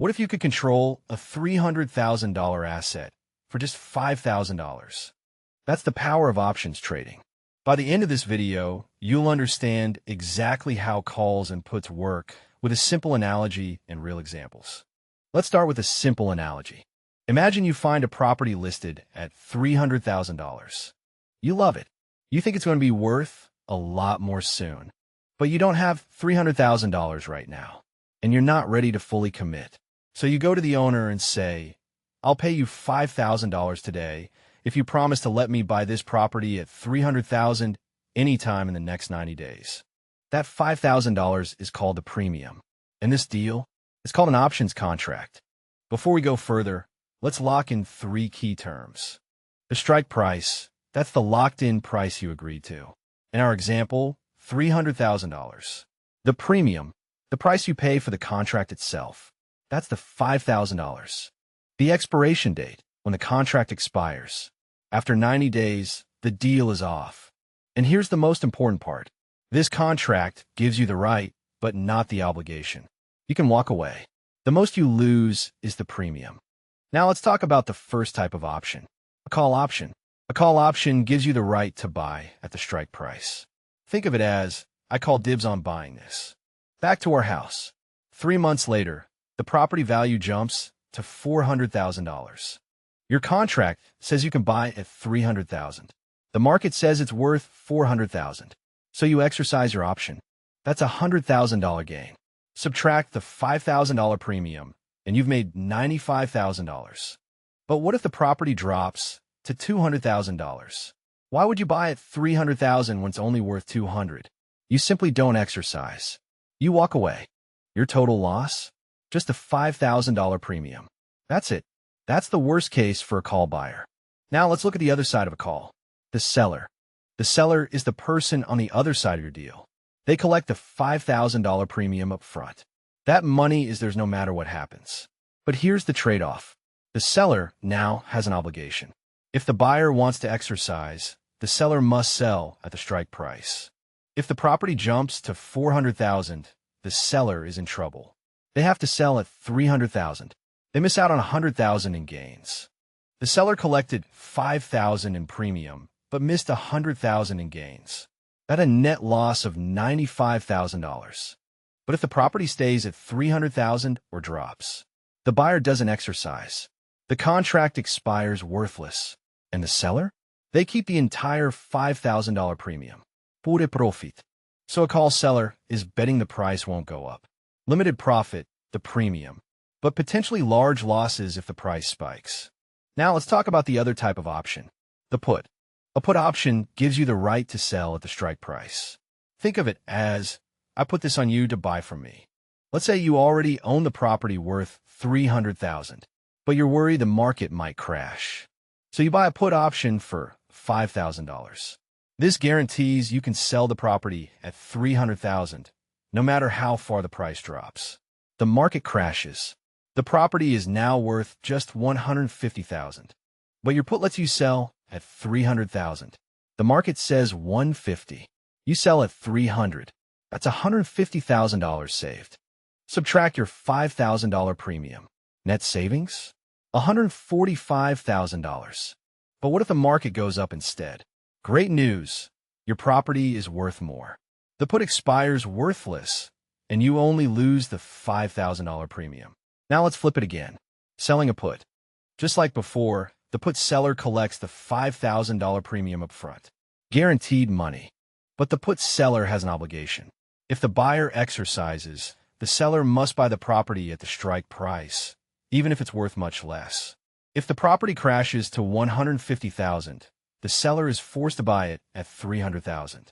What if you could control a $300,000 asset for just $5,000? That's the power of options trading. By the end of this video, you'll understand exactly how calls and puts work with a simple analogy and real examples. Let's start with a simple analogy. Imagine you find a property listed at $300,000. You love it. You think it's going to be worth a lot more soon, but you don't have $300,000 right now, and you're not ready to fully commit. So you go to the owner and say, "I'll pay you $5,000 today if you promise to let me buy this property at $300,000 anytime in the next 90 days. That $5,000 is called the premium. And this deal is called an options contract. Before we go further, let's lock in 3 key terms. The strike price, that's the locked-in price you agreed to. In our example, $300,000. The premium, the price you pay for the contract itself. That's the $5,000. The expiration date, when the contract expires. After 90 days, the deal is off. And here's the most important part. This contract gives you the right, but not the obligation. You can walk away. The most you lose is the premium. Now let's talk about the first type of option, a call option. A call option gives you the right to buy at the strike price. Think of it as, I call dibs on buying this. Back to our house. 3 months later, the property value jumps to $400,000. Your contract says you can buy at $300,000. The market says it's worth $400,000. So you exercise your option. That's a $100,000 gain. Subtract the $5,000 premium, and you've made $95,000. But what if the property drops to $200,000? Why would you buy at $300,000 when it's only worth $200,000? You simply don't exercise. You walk away. Your total loss? Just a $5,000 premium. That's it. That's the worst case for a call buyer. Now let's look at the other side of a call. The seller. The seller is the person on the other side of your deal. They collect the $5,000 premium up front. That money is theirs no matter what happens. But here's the trade-off. The seller now has an obligation. If the buyer wants to exercise, the seller must sell at the strike price. If the property jumps to $400,000, the seller is in trouble. They have to sell at $300,000. They miss out on $100,000 in gains. The seller collected $5,000 in premium, but missed $100,000 in gains. That's a net loss of $95,000. But if the property stays at $300,000 or drops, the buyer doesn't exercise. The contract expires worthless. And the seller? They keep the entire $5,000 premium. Pure profit. So a call seller is betting the price won't go up. Limited profit, the premium, but potentially large losses if the price spikes. Now let's talk about the other type of option, the put. A put option gives you the right to sell at the strike price. Think of it as, I put this on you to buy from me. Let's say you already own the property worth $300,000, but you're worried the market might crash. So you buy a put option for $5,000. This guarantees you can sell the property at $300,000, no matter how far the price drops. The market crashes. The property is now worth just $150,000, but your put lets you sell at $300,000. The market says $150,000. You sell at $300,000. That's $150,000 saved. Subtract your $5,000 premium. Net savings? $145,000. But what if the market goes up instead? Great news. Your property is worth more. The put expires worthless, and you only lose the $5,000 premium. Now let's flip it again. Selling a put. Just like before, the put seller collects the $5,000 premium up front. Guaranteed money. But the put seller has an obligation. If the buyer exercises, the seller must buy the property at the strike price, even if it's worth much less. If the property crashes to $150,000, the seller is forced to buy it at $300,000.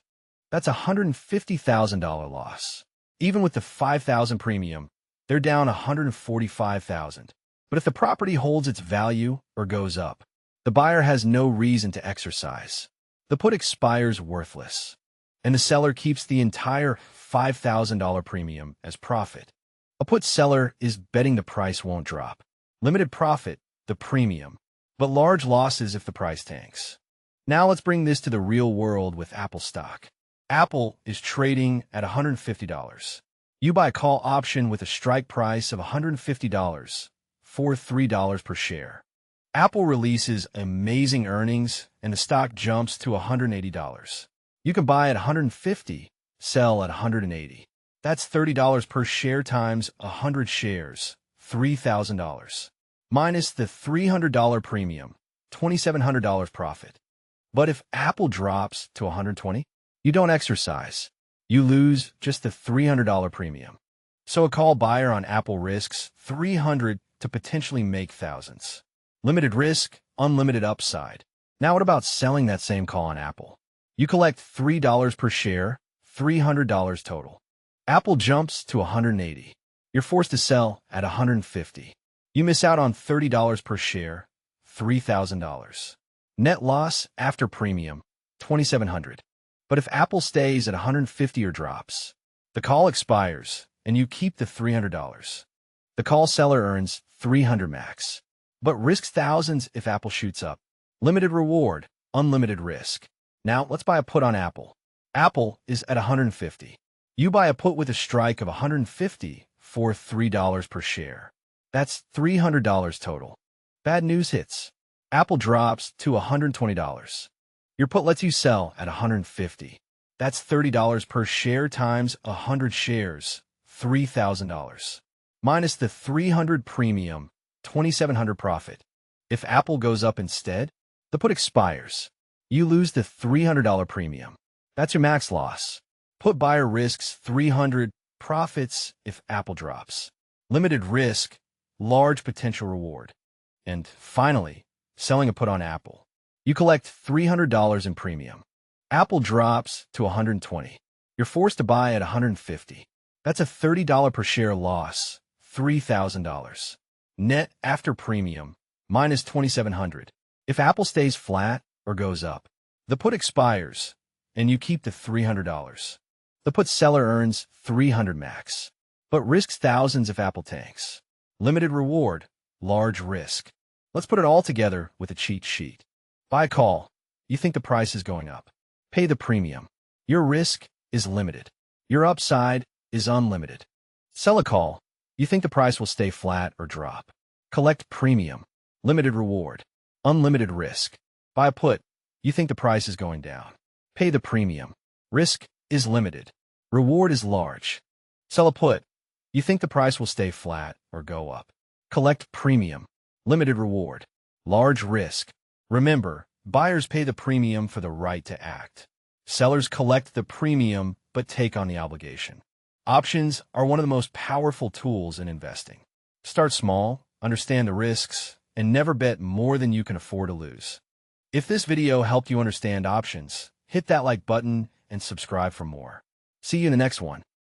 That's a $150,000 loss. Even with the $5,000 premium, they're down $145,000. But if the property holds its value or goes up, the buyer has no reason to exercise. The put expires worthless, and the seller keeps the entire $5,000 premium as profit. A put seller is betting the price won't drop. Limited profit, the premium, but large losses if the price tanks. Now let's bring this to the real world with Apple stock. Apple is trading at $150. You buy a call option with a strike price of $150 for $3 per share. Apple releases amazing earnings, and the stock jumps to $180. You can buy at $150, sell at $180. That's $30 per share times 100 shares, $3,000. Minus the $300 premium, $2,700 profit. But if Apple drops to $120, you don't exercise. You lose just the $300 premium. So a call buyer on Apple risks $300 to potentially make thousands. Limited risk, unlimited upside. Now what about selling that same call on Apple? You collect $3 per share, $300 total. Apple jumps to $180. You're forced to sell at $150. You miss out on $30 per share, $3,000. Net loss after premium, $2,700. But if Apple stays at $150 or drops, the call expires, and you keep the $300. The call seller earns $300 max, but risks thousands if Apple shoots up. Limited reward, unlimited risk. Now, let's buy a put on Apple. Apple is at $150. You buy a put with a strike of $150 for $3 per share. That's $300 total. Bad news hits. Apple drops to $120. Your put lets you sell at $150. That's $30 per share times 100 shares, $3,000. Minus the $300 premium, $2,700 profit. If Apple goes up instead, the put expires. You lose the $300 premium. That's your max loss. Put buyer risks $300, profits if Apple drops. Limited risk, large potential reward. And finally, selling a put on Apple. You collect $300 in premium. Apple drops to $120. You're forced to buy at $150. That's a $30 per share loss, $3,000. Net after premium, minus $2,700. If Apple stays flat or goes up, the put expires, and you keep the $300. The put seller earns $300 max, but risks thousands if Apple tanks. Limited reward, large risk. Let's put it all together with a cheat sheet. Buy a call. You think the price is going up. Pay the premium. Your risk is limited. Your upside is unlimited. Sell a call. You think the price will stay flat or drop. Collect premium. Limited reward. Unlimited risk. Buy a put. You think the price is going down. Pay the premium. Risk is limited. Reward is large. Sell a put. You think the price will stay flat or go up. Collect premium. Limited reward. Large risk. Remember, buyers pay the premium for the right to act. Sellers collect the premium but take on the obligation. Options are one of the most powerful tools in investing. Start small, understand the risks, and never bet more than you can afford to lose. If this video helped you understand options, hit that like button and subscribe for more. See you in the next one.